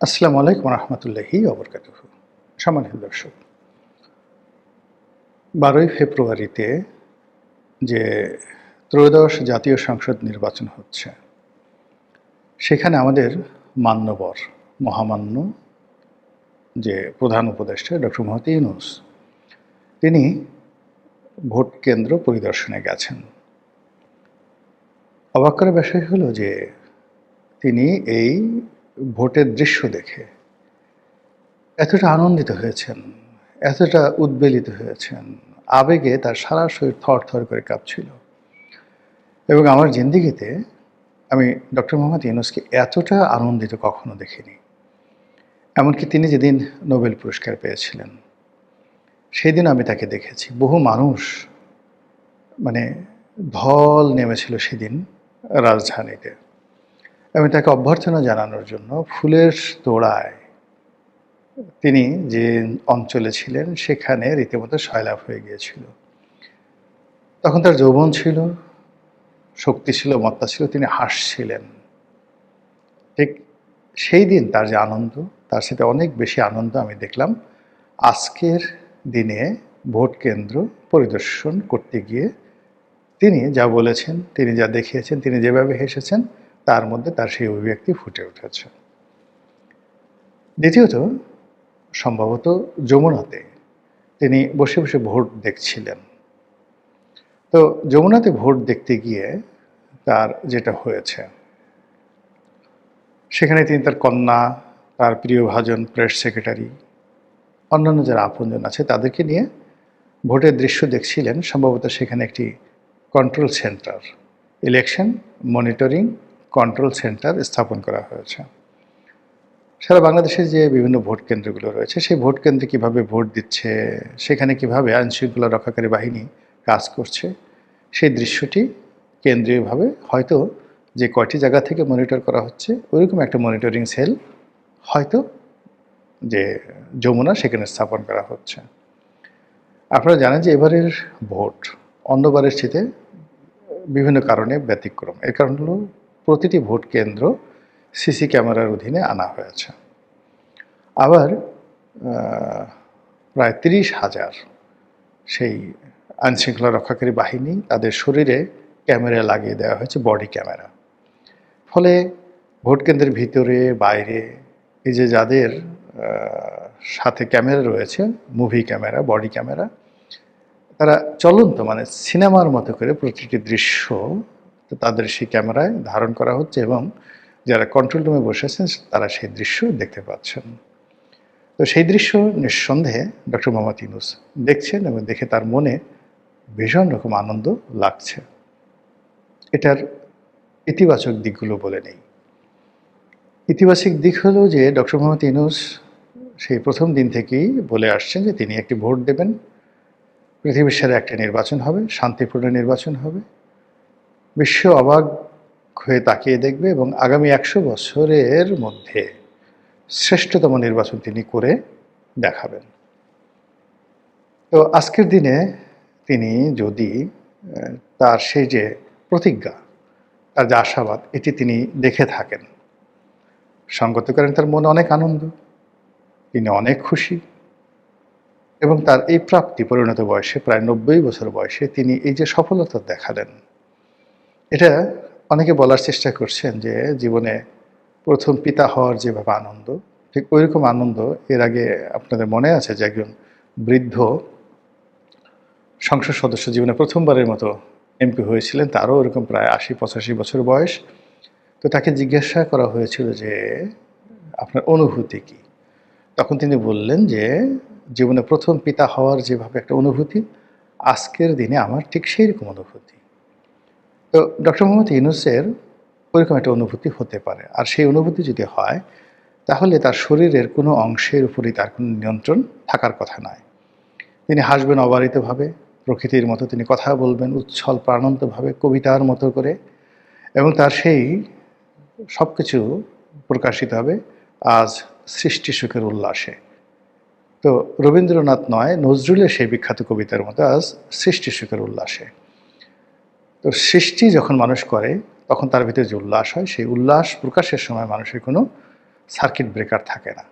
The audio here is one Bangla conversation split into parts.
আসসালামু আলাইকুম রহমতুল্লাহি ওবরকাতুহু। সম্মানিত দর্শক, 12ই ফেব্রুয়ারিতে যে ত্রয়োদশ জাতীয় সংসদ নির্বাচন হচ্ছে, সেখানে আমাদের মান্যবর মহামান্য যে প্রধান উপদেষ্টা ডক্টর মোহাম্মদ ইউনূস, তিনি ভোট কেন্দ্র পরিদর্শনে গেছেন। অবাক করার বিষয় হলো যে তিনি এই ভোটের দৃশ্য দেখে এতটা আনন্দিত হয়েছেন, এতটা উদ্বেলিত হয়েছেন, আবেগে তার সারা শরীর থরথর করে কাঁপছিল। এবং আমার জিন্দেগিতে আমি ডক্টর মোহাম্মদ ইউনূসকে এতটা আনন্দিত কখনো দেখিনি। এমনকি তিনি যেদিন নোবেল পুরস্কার পেয়েছিলেন, সেদিন আমি তাকে দেখেছি। বহু মানুষ মানে ঢল নেমেছিল সেদিন রাজধানীতে। আমি তাকে অভ্যর্থনা জানানোর জন্য ফুলের তোড়ায় তিনি যে অঞ্চলে ছিলেন সেখানে রীতিমতো সয়লাব হয়ে গিয়েছিল। তখন তার যৌবন ছিল, শক্তি ছিল, মত্তা ছিল, তিনি হাসছিলেন। ঠিক সেই দিন তার যে আনন্দ, তার সাথে অনেক বেশি আনন্দ আমি দেখলাম আজকের দিনে ভোট কেন্দ্র পরিদর্শন করতে গিয়ে। তিনি যা বলেছেন, তিনি যা দেখিয়েছেন, তিনি যেভাবে হেসেছেন, তার মধ্যে তার সেই অভিব্যক্তি ফুটে উঠেছে। দ্বিতীয়ত, সম্ভবত যমুনাতে তিনি বসে বসে ভোট দেখছিলেন। তো যমুনাতে ভোট দেখতে গিয়ে তার যেটা হয়েছে, সেখানে তিনি তার কন্যা, তার প্রিয়ভাজন প্রেস সেক্রেটারি, অন্যান্য যারা আপনজন আছে তাদেরকে নিয়ে ভোটের দৃশ্য দেখছিলেন। সম্ভবত সেখানে একটি control centre, election monitoring control centre স্থাপন করা হয়েছে। সারা বাংলাদেশে যে বিভিন্ন ভোট কেন্দ্রগুলো রয়েছে, সেই ভোট কেন্দ্রে কীভাবে ভোট দিচ্ছে, সেখানে কীভাবে আইনশৃঙ্খলা রক্ষাকারী বাহিনী কাজ করছে, সেই দৃশ্যটি কেন্দ্রীয়ভাবে হয়তো যে কয়টি জায়গা থেকে মনিটর করা হচ্ছে, ওইরকম একটা মনিটরিং সেল হয়তো যে যমুনা সেখানে স্থাপন করা হচ্ছে। আপনারা জানেন যে এবারের ভোট অন্যবারের চেয়ে বিভিন্ন কারণে ব্যতিক্রম। এর কারণ হলো প্রতিটি ভোট কেন্দ্র সিসি ক্যামেরার অধীনে আনা হয়েছে। আবার প্রায় 30,000 সেই আইনশৃঙ্খলা রক্ষাকারী বাহিনী, তাদের শরীরে ক্যামেরা লাগিয়ে দেওয়া হয়েছে, বডি ক্যামেরা। ফলে ভোট কেন্দ্রের ভিতরে বাইরে এই যে যাদের সাথে ক্যামেরা রয়েছে, মুভি ক্যামেরা, বডি ক্যামেরা, তারা চলন্ত মানে সিনেমার মতো করে প্রতিটি দৃশ্য তাদের সেই ক্যামেরায় ধারণ করা হচ্ছে এবং যারা কন্ট্রোল রুমে বসে আছেন তারা সেই দৃশ্য দেখতে পাচ্ছেন। তো সেই দৃশ্য নিঃসন্দেহে ডক্টর মোহাম্মদ ইউনূস দেখছেন এবং দেখে তার মনে ভীষণ রকম আনন্দ লাগছে। এটার ইতিবাচক দিকগুলো বলে নেই। ইতিবাচক দিক হলো যে ডক্টর মোহাম্মদ ইউনূস সেই প্রথম দিন থেকেই বলে আসছেন যে তিনি একটি ভোট দেবেন, পৃথিবীর সেরা একটা নির্বাচন হবে, শান্তিপূর্ণ নির্বাচন হবে, বিশ্ব অবাক হয়ে তাকিয়ে দেখবে এবং আগামী 100 বছরের মধ্যে শ্রেষ্ঠতম নির্বাচন তিনি করে দেখাবেন। তো আজকের দিনে তিনি যদি তার সেই যে প্রতিজ্ঞা, তার যে আশাবাদ, এটি তিনি দেখে থাকেন, সঙ্গত করেন তার মনে অনেক আনন্দ, তিনি অনেক খুশি এবং তার এই প্রাপ্তি পরিণত বয়সে, প্রায় 90 বছর বয়সে তিনি এই যে সফলতা দেখালেন, এটা অনেকে বলার চেষ্টা করছেন যে জীবনে প্রথম পিতা হওয়ার যেভাবে আনন্দ, ঠিক ওইরকম আনন্দ এর আগে আপনাদের মনে আছে যে একজন বৃদ্ধ সংসদ সদস্য জীবনে প্রথমবারের মতো এমপি হয়েছিলেন, তারও ওরকম প্রায় 80-85 বছর বয়স। তো তাকে জিজ্ঞাসা করা হয়েছিল যে আপনার অনুভূতি কী? তখন তিনি বললেন যে জীবনে প্রথম পিতা হওয়ার যেভাবে একটা অনুভূতি, আজকের দিনে আমার ঠিক সেই রকম অনুভূতি। তো ডক্টর মোহাম্মদ ইউনূসের ওইরকম একটা অনুভূতি হতে পারে, আর সেই অনুভূতি যদি হয় তাহলে তার শরীরের কোনো অংশের উপরই তার কোনো নিয়ন্ত্রণ থাকার কথা নয়। তিনি হাসবেন অবারিতভাবে, প্রকৃতির মতো তিনি কথা বলবেন উচ্ছল প্রাণান্তভাবে, কবিতার মতো করে, এবং তার সেই সব কিছু প্রকাশিত হবে আজ সৃষ্টি সুখের উল্লাসে। তো রবীন্দ্রনাথ নয়, নজরুলের সেই বিখ্যাত কবিতার মতো আজ সৃষ্টি সুখের উল্লাসে। তো সৃষ্টি যখন মানুষ করে তখন তার ভিতরে যে উল্লাস হয়, সেই উল্লাস প্রকাশের সময় মানুষের কোনো সার্কিট ব্রেকার থাকে না।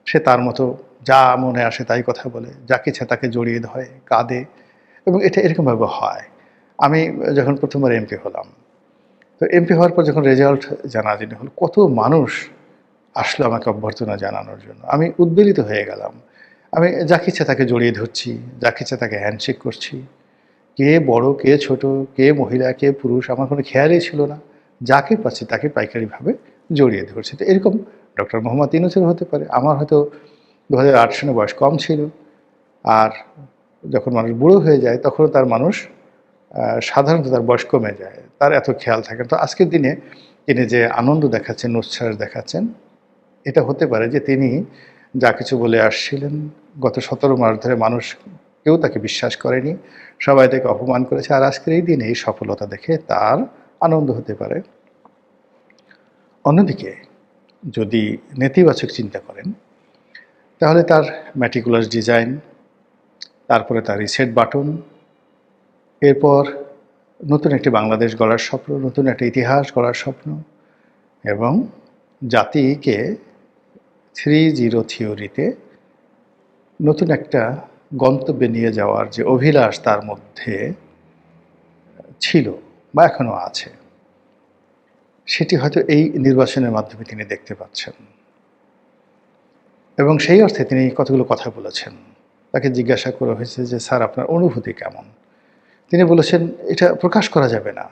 সে তার মতো যা মনে আসে তাই কথা বলে, যাকে ইচ্ছা তাকে জড়িয়ে ধরে, কাঁদে, এবং এটা এরকমভাবে হয়। আমি যখন প্রথমবার এমপি হলাম, তো এমপি হওয়ার পর যখন রেজাল্ট জানাজানি হলো, কত মানুষ আসলো আমাকে অভ্যর্থনা জানানোর জন্য। আমি উদ্বেলিত হয়ে গেলাম। আমি যাকে ইচ্ছা তাকে জড়িয়ে ধরছি, যাকে ইচ্ছা তাকে হ্যান্ডশেক করছি। কে বড়, কে ছোট, কে মহিলা, কে পুরুষ, আমার কোনো খেয়ালই ছিল না। যাকে পাচ্ছি তাকে পাইকারিভাবে জড়িয়ে ধরছি। তো এরকম ডক্টর মোহাম্মদ ইউনূসের হতে পারে। আমার হয়তো 2008 সনে বয়স কম ছিল। আর যখন মানুষ বুড়ো হয়ে যায় তখনও তার মানুষ সাধারণত তার বয়স কমে যায়, তার এত খেয়াল থাকে না। তো আজকের দিনে তিনি যে আনন্দ দেখাচ্ছেন, উচ্ছ্বাস দেখাচ্ছেন, এটা হতে পারে যে তিনি যা কিছু বলে আসছিলেন গত 17 মাস ধরে মানুষ কেউ তাকে বিশ্বাস করেনি, সবাই তাকে অপমান করেছে, আর আজকের এই দিনে এই সফলতা দেখে তার আনন্দ হতে পারে। অন্যদিকে যদি নেতিবাচক চিন্তা করেন, তাহলে তার ম্যাটিকুলাস ডিজাইন, তারপরে তার রিসেট বাটন, এরপর নতুন একটি বাংলাদেশ গড়ার স্বপ্ন, নতুন একটা ইতিহাস গড়ার স্বপ্ন, এবং জাতিকে 3-0 থিওরিতে নতুন একটা গন্তব্যে নিয়ে যাওয়ার যে অভিলাষ তার মধ্যে ছিল বা এখনও আছে, সেটি হয়তো এই নির্বাচনের মাধ্যমে তিনি দেখতে পাচ্ছেন। এবং সেই অর্থে তিনি কতগুলো কথা বলেছেন। তাকে জিজ্ঞাসা করা হয়েছে যে, স্যার আপনার অনুভূতি কেমন? তিনি বলেছেন, এটা প্রকাশ করা যাবে না।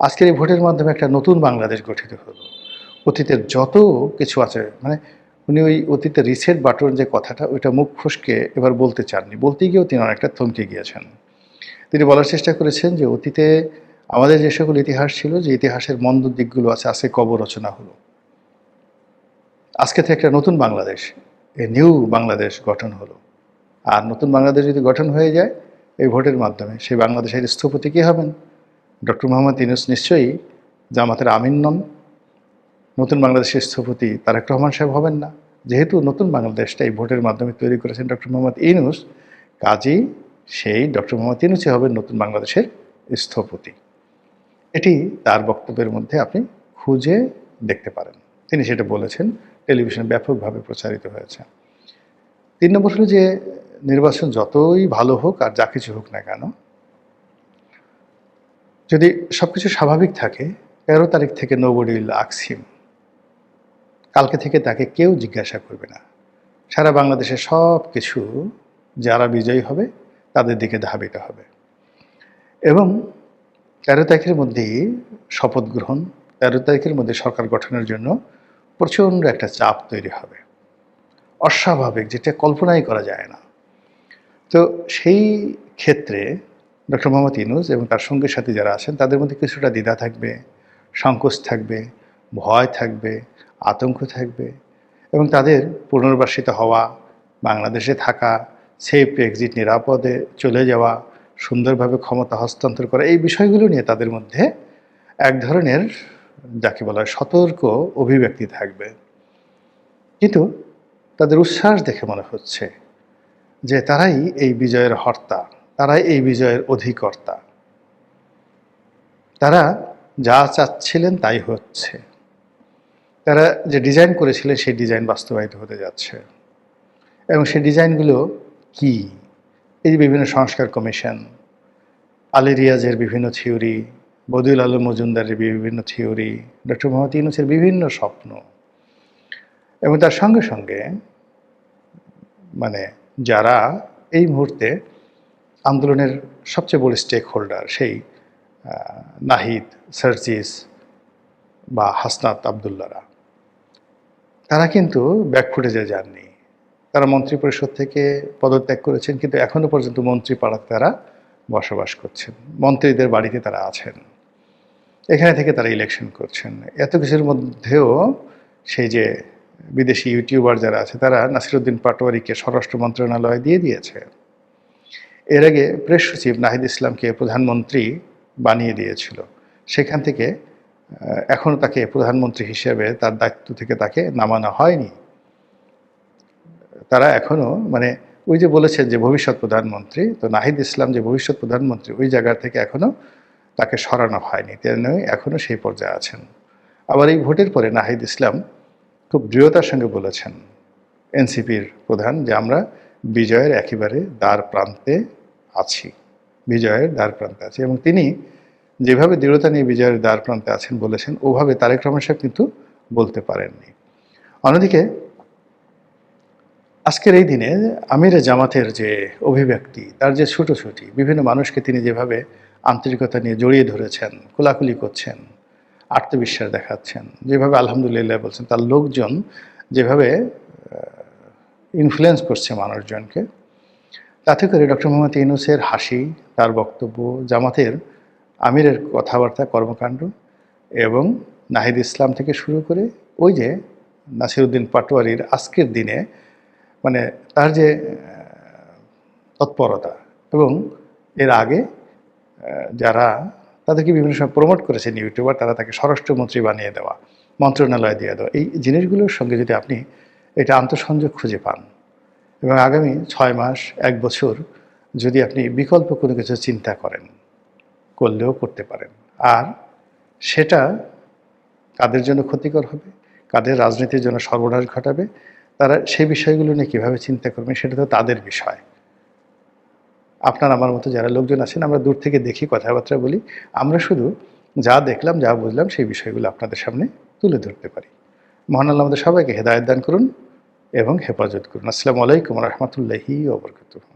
আজকের এই ভোটের মাধ্যমে একটা নতুন বাংলাদেশ গঠিত হলো। অতীতের যত কিছু আছে, মানে উনি ওই অতীতের রিসেট বাটন যে কথাটা, ওইটা মুখ ফসকে এবার বলতে চাননি। বলতে গিয়েও তিনি অনেকটা থমকে গিয়েছেন। তিনি বলার চেষ্টা করেছেন যে অতীতে আমাদের যে সকল ইতিহাস ছিল, যে ইতিহাসের মন্দ দিকগুলো আছে, আজকে কবর রচনা হলো। আজকে থেকে একটা নতুন বাংলাদেশ, এ নিউ বাংলাদেশ গঠন হলো। আর নতুন বাংলাদেশ যদি গঠন হয়ে যায় এই ভোটের মাধ্যমে, সেই বাংলাদেশের স্থপতি কী হবেন? ডক্টর মোহাম্মদ ইউনূস নিশ্চয়ই জামাতের আমিন নন। নতুন বাংলাদেশের স্থপতি তারেক রহমান সাহেব হবেন না। যেহেতু নতুন বাংলাদেশটা এই ভোটের মাধ্যমে তৈরি করেছেন ডক্টর মোহাম্মদ ইউনূস, কাজেই সেই ডক্টর মোহাম্মদ ইউনূসই হবেন নতুন বাংলাদেশের স্থপতি। এটি তার বক্তব্যের মধ্যে আপনি খুঁজে দেখতে পারেন। তিনি সেটা বলেছেন, টেলিভিশনে ব্যাপকভাবে প্রচারিত হয়েছে। 3 নম্বর হলো যে নির্বাচন যতই ভালো হোক আর যা কিছু হোক না কেন, যদি সব কিছু স্বাভাবিক থাকে, 13 তারিখ থেকে নোবডি উইল আস্ক হিম, কালকে থেকে তাকে কেউ জিজ্ঞাসা করবে না। সারা বাংলাদেশের সব কিছু যারা বিজয়ী হবে তাদের দিকে ধাবিত হবে। এবং 13 তারিখের মধ্যেই শপথ গ্রহণ, 13 তারিখের মধ্যে সরকার গঠনের জন্য প্রচণ্ড একটা চাপ তৈরি হবে, অস্বাভাবিক, যেটা কল্পনাই করা যায় না। তো সেই ক্ষেত্রে ডক্টর মোহাম্মদ ইউনূস এবং তার সঙ্গী সাথী যারা আছেন তাদের মধ্যে কিছুটা দ্বিধা থাকবে, সংকোচ থাকবে, ভয় থাকবে, আতঙ্ক থাকবে, এবং তাদের পুনর্বাসিত হওয়া, বাংলাদেশে থাকা, সেফ এক্সিট, নিরাপদে চলে যাওয়া, সুন্দরভাবে ক্ষমতা হস্তান্তর করা, এই বিষয়গুলো নিয়ে তাদের মধ্যে এক ধরনের যাকে বলা হয় সতর্ক অভিব্যক্তি থাকবে। কিন্তু তাদের উচ্ছ্বাস দেখে মনে হচ্ছে যে তারাই এই বিজয়ের হর্তা, তারাই এই বিজয়ের অধিকর্তা। তারা যা চাচ্ছিলেন তাই হচ্ছে। তারা যে ডিজাইন করেছিলেন সেই ডিজাইন বাস্তবায়িত হতে যাচ্ছে। এবং সেই ডিজাইনগুলো কি? এই যে বিভিন্ন সংস্কার কমিশন, আলী রিয়াজের বিভিন্ন থিওরি, বদিউল আলম মজুমদারের বিভিন্ন থিওরি, ডক্টর মোহাম্মদ ইউনূসের বিভিন্ন স্বপ্ন, এবং তার সঙ্গে সঙ্গে মানে যারা এই মুহূর্তে আন্দোলনের সবচেয়ে বড় স্টেক হোল্ডার, সেই নাহিদ, সার্জিস বা হাসনাত আবদুল্লারা, তারা কিন্তু ব্যাকফুটেজে যাননি। তারা মন্ত্রিপরিষদ থেকে পদত্যাগ করেছেন, কিন্তু এখনও পর্যন্ত মন্ত্রীপাড়াতে তারা বসবাস করছেন, মন্ত্রীদের বাড়িতে তারা আছেন, এখানে থেকে তারা ইলেকশন করছেন। এত কিছুর মধ্যেও সেই যে বিদেশি ইউটিউবার যারা আছে তারা নাসিরুদ্দিন পাটোয়ারিকে স্বরাষ্ট্র মন্ত্রণালয় দিয়ে দিয়েছে। এর আগে প্রেস সচিব নাহিদ ইসলামকে প্রধানমন্ত্রী বানিয়ে দিয়েছিল, সেখান থেকে এখনও তাকে প্রধানমন্ত্রী হিসেবে তার দায়িত্ব থেকে তাকে নামানো হয়নি। তারা এখনও মানে ওই যে বলেছেন যে ভবিষ্যৎ প্রধানমন্ত্রী, তো নাহিদ ইসলাম যে ভবিষ্যৎ প্রধানমন্ত্রী ওই জায়গা থেকে এখনও তাকে সরানো হয়নি, তিনি এখনও সেই পর্যায়ে আছেন। আবার এই ভোটের পরে নাহিদ ইসলাম খুব দৃঢ়তার সঙ্গে বলেছেন এনসিপির প্রধান যে আমরা বিজয়ের একেবারে দ্বার প্রান্তে আছি, বিজয়ের দ্বার প্রান্তে আছি। এবং তিনি যেভাবে দৃঢ়তা নিয়ে বিজয়ের দ্বার প্রান্তে আছেন বলেছেন, ওভাবে তারেক রহমান সাহেব কিন্তু বলতে পারেননি। অন্যদিকে আজকের এই দিনে আমিরে জামাতের যে অভিব্যক্তি, তার যে ছুটোছুটি, বিভিন্ন মানুষকে তিনি যেভাবে আন্তরিকতা নিয়ে জড়িয়ে ধরেছেন, কোলাকুলি করছেন, আত্মবিশ্বাস দেখাচ্ছেন, যেভাবে আলহামদুলিল্লাহ বলছেন, তার লোকজন যেভাবে ইনফ্লুয়েন্স করছে মানুষজনকে, তাতে করে ডক্টর মোহাম্মদ ইউনূসের হাসি, তার বক্তব্য, জামাতের আমিরের কথাবার্তা, কর্মকাণ্ড এবং নাহিদ ইসলাম থেকে শুরু করে ওই যে নাসিরউদ্দিন পাটোয়ারির আজকের দিনে মানে তার যে তৎপরতা, এবং এর আগে যারা তাদেরকে বিভিন্ন সময় প্রমোট করেছেন ইউটিউবার, তারা তাকে স্বরাষ্ট্রমন্ত্রী বানিয়ে দেওয়া, মন্ত্রণালয় দিয়ে দেওয়া, এই জিনিসগুলোর সঙ্গে যদি আপনি এটা আন্তঃসংযোগ খুঁজে পান এবং আগামী 6 মাস 1 বছর যদি আপনি বিকল্প কোনো কিছু চিন্তা করেন, করলেও করতে পারেন, আর সেটা কাদের জন্য ক্ষতিকর হবে, কাদের রাজনীতির জন্য সর্বনাশ ঘটাবে, তারা সেই বিষয়গুলো নিয়ে কীভাবে চিন্তা করবেন সেটা তো তাদের বিষয়। আপনার আমার মতো যারা লোকজন আছেন, আমরা দূর থেকে দেখি, কথাবার্তা বলি, আমরা শুধু যা দেখলাম, যা বুঝলাম সেই বিষয়গুলো আপনাদের সামনে তুলে ধরতে পারি। মহান আল্লাহ আমাদের সবাইকে হেদায়েত দান করুন এবং হেফাজত করুন। আসসালামু আলাইকুম ওয়া রাহমাতুল্লাহি ওয়া বারাকাতুহু।